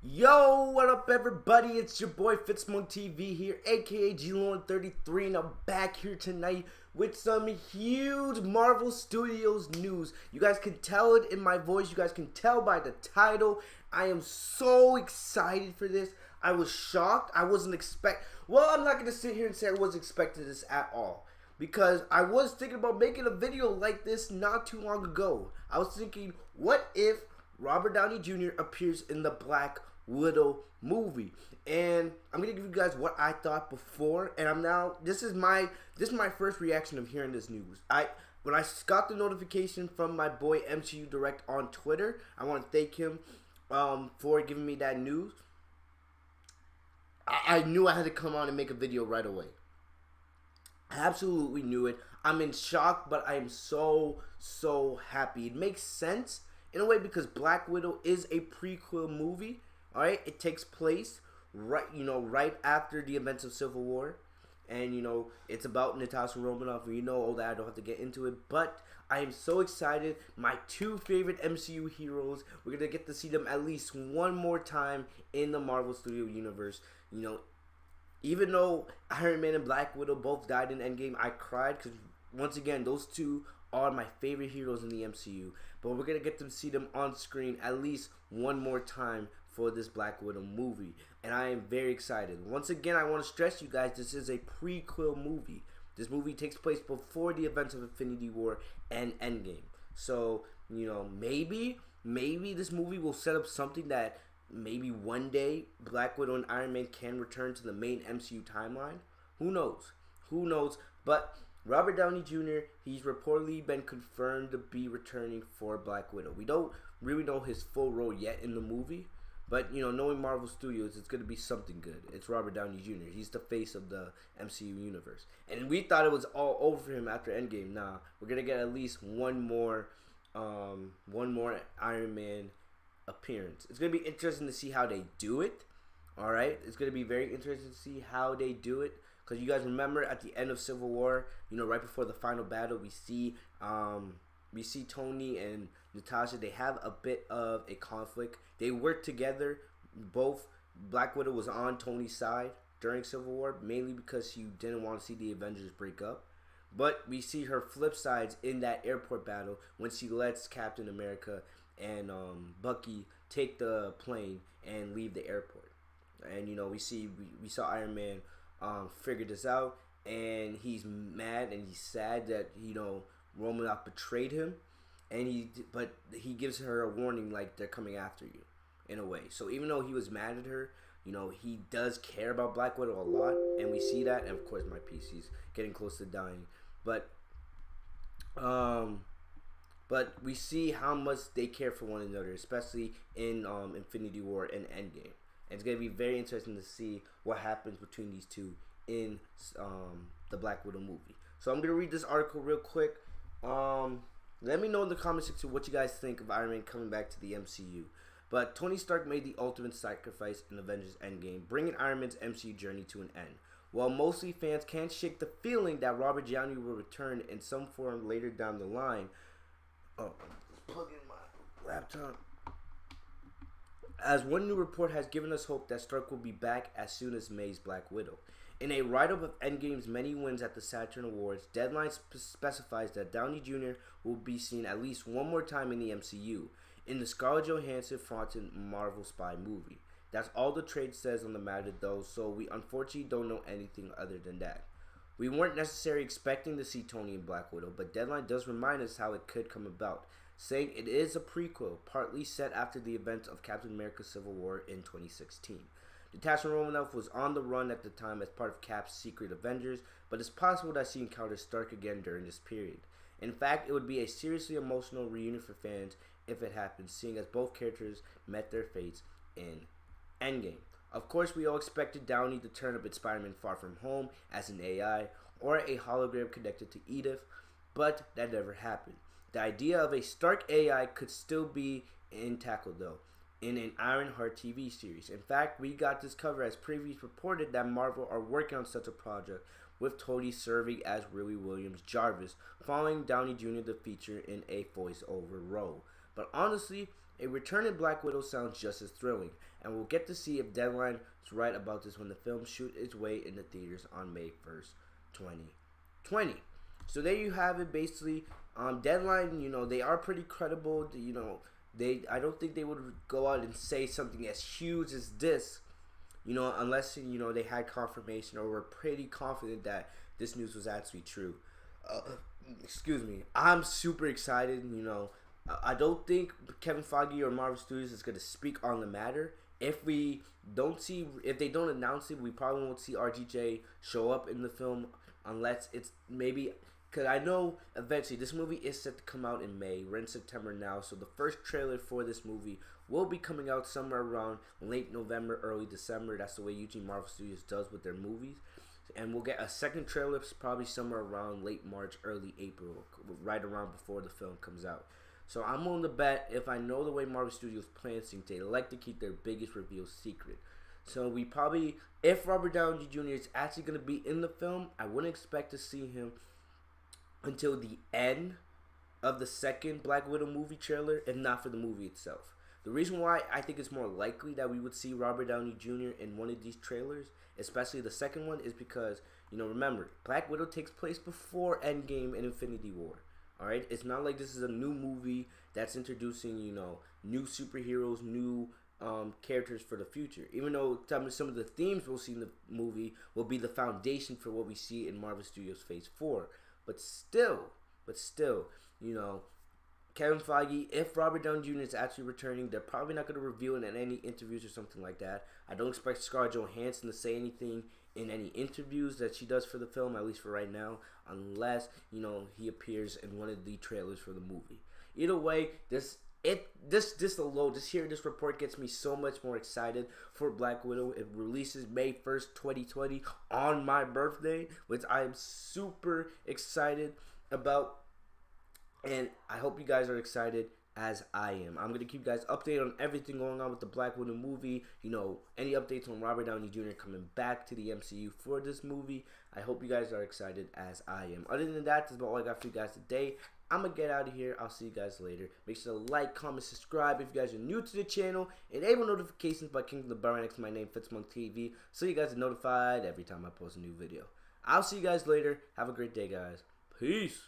Yo, what up everybody? It's your boy Fitzmonk TV here, aka G-Lone33, and I'm back here tonight with some huge Marvel Studios news. You guys can tell it in my voice, you guys can tell by the title. I am so excited for this. I was shocked. I wasn't well, I'm not gonna sit here and say I wasn't expecting this at all, because I was thinking about making a video like this not too long ago. I was thinking, what if Robert Downey Jr. appears in the Black Widow movie? And I'm gonna give you guys what I thought before, and this is my first reaction of hearing this news. When I got the notification from my boy MCU Direct on Twitter, I want to thank him for giving me that news. I knew I had to come on and make a video right away. I absolutely knew it. I'm in shock, but I am so happy. It makes sense in a way because Black Widow is a prequel movie. All right, it takes place right after the events of Civil War, and it's about Natasha Romanoff. All that. I don't have to get into it, but I am so excited. My two favorite MCU heroes. We're gonna get to see them at least one more time in the Marvel Studio universe. Even though Iron Man and Black Widow both died in Endgame, I cried because, once again, those two are my favorite heroes in the MCU. But we're going to get to see them on screen at least one more time for this Black Widow movie. And I am very excited. Once again, I want to stress you guys, this is a prequel movie. This movie takes place before the events of Infinity War and Endgame. So, maybe this movie will set up something that maybe one day Black Widow and Iron Man can return to the main MCU timeline. Who knows? Who knows? But Robert Downey Jr., he's reportedly been confirmed to be returning for Black Widow. We don't really know his full role yet in the movie, but knowing Marvel Studios, it's going to be something good. It's Robert Downey Jr. He's the face of the MCU universe. And we thought it was all over for him after Endgame. Nah, we're going to get at least one more Iron Man appearance. It's going to be interesting to see how they do it. All right, it's going to be very interesting to see how they do it, because you guys remember at the end of Civil War, right before the final battle, we see Tony and Natasha. They have a bit of a conflict. They work together. Both Black Widow was on Tony's side during Civil War, mainly because she didn't want to see the Avengers break up. But we see her flip sides in that airport battle when she lets Captain America and Bucky take the plane and leave the airport. And we saw Iron Man figure this out, and he's mad and he's sad that Romanoff betrayed him, and but he gives her a warning, like, they're coming after you, in a way. So even though he was mad at her, he does care about Black Widow a lot, and we see that. And of course my PC's getting close to dying, but we see how much they care for one another, especially in Infinity War and Endgame. And it's going to be very interesting to see what happens between these two in the Black Widow movie. So I'm going to read this article real quick. Let me know in the comment section what you guys think of Iron Man coming back to the MCU. But Tony Stark made the ultimate sacrifice in Avengers Endgame, bringing Iron Man's MCU journey to an end. While mostly fans can't shake the feeling that Robert Downey will return in some form later down the line. Oh, plug in my laptop. As one new report has given us hope that Stark will be back as soon as May's Black Widow. In a write-up of Endgame's many wins at the Saturn Awards, Deadline specifies that Downey Jr. will be seen at least one more time in the MCU, in the Scarlett Johansson-fronted Marvel spy movie. That's all the trade says on the matter, though, so we unfortunately don't know anything other than that. We weren't necessarily expecting to see Tony in Black Widow, but Deadline does remind us how it could come about, saying it is a prequel, partly set after the events of Captain America Civil War in 2016. Natasha Romanoff was on the run at the time as part of Cap's Secret Avengers, but it's possible that she encounters Stark again during this period. In fact, it would be a seriously emotional reunion for fans if it happens, seeing as both characters met their fates in Endgame. Of course, we all expected Downey to turn up at Spider-Man Far From Home as an AI or a hologram connected to Edith, but that never happened. The idea of a Stark AI could still be tackled, though, in an Ironheart TV series. In fact, we got this cover as previously reported that Marvel are working on such a project, with Tony serving as Willie Williams Jarvis, following Downey Jr. to feature in a voiceover role. But honestly, A return in Black Widow sounds just as thrilling, and we'll get to see if Deadline is right about this when the film shoots its way into theaters on May 1st, 2020. So there you have it. Basically, Deadline, they are pretty credible. I don't think they would go out and say something as huge as this, unless they had confirmation or were pretty confident that this news was actually true. Excuse me. I'm super excited. I don't think Kevin Feige or Marvel Studios is going to speak on the matter. If they don't announce it, we probably won't see RDJ show up in the film unless it's maybe, because I know eventually this movie is set to come out in May. We're in September now, so the first trailer for this movie will be coming out somewhere around late November, early December. That's the way YOUTUNE Marvel Studios does with their movies. And we'll get a second trailer probably somewhere around late March, early April, right around before the film comes out. So I'm willing to bet, if I know the way Marvel Studios plans things, they like to keep their biggest reveal secret. So we probably, if Robert Downey Jr. is actually going to be in the film, I wouldn't expect to see him until the end of the second Black Widow movie trailer, if not for the movie itself. The reason why I think it's more likely that we would see Robert Downey Jr. in one of these trailers, especially the second one, is because, remember, Black Widow takes place before Endgame and Infinity War. Alright? It's not like this is a new movie that's introducing, new superheroes, new characters for the future. Even though some of the themes we'll see in the movie will be the foundation for what we see in Marvel Studios Phase 4. But still, Kevin Feige, if Robert Downey Jr. is actually returning, they're probably not going to reveal it in any interviews or something like that. I don't expect Scarlett Johansson to say anything in any interviews that she does for the film, at least for right now, unless, he appears in one of the trailers for the movie. Either way, this alone, just hearing this report gets me so much more excited for Black Widow. It releases May 1st, 2020 on my birthday, which I am super excited about. And I hope you guys are excited as I am. I'm going to keep you guys updated on everything going on with the Black Widow movie. Any updates on Robert Downey Jr. coming back to the MCU for this movie. I hope you guys are excited as I am. Other than that, that's about all I got for you guys today. I'm going to get out of here. I'll see you guys later. Make sure to like, comment, subscribe if you guys are new to the channel. Enable notifications by clicking the bell right next to my name, Fitzmonk TV, so you guys are notified every time I post a new video. I'll see you guys later. Have a great day, guys. Peace.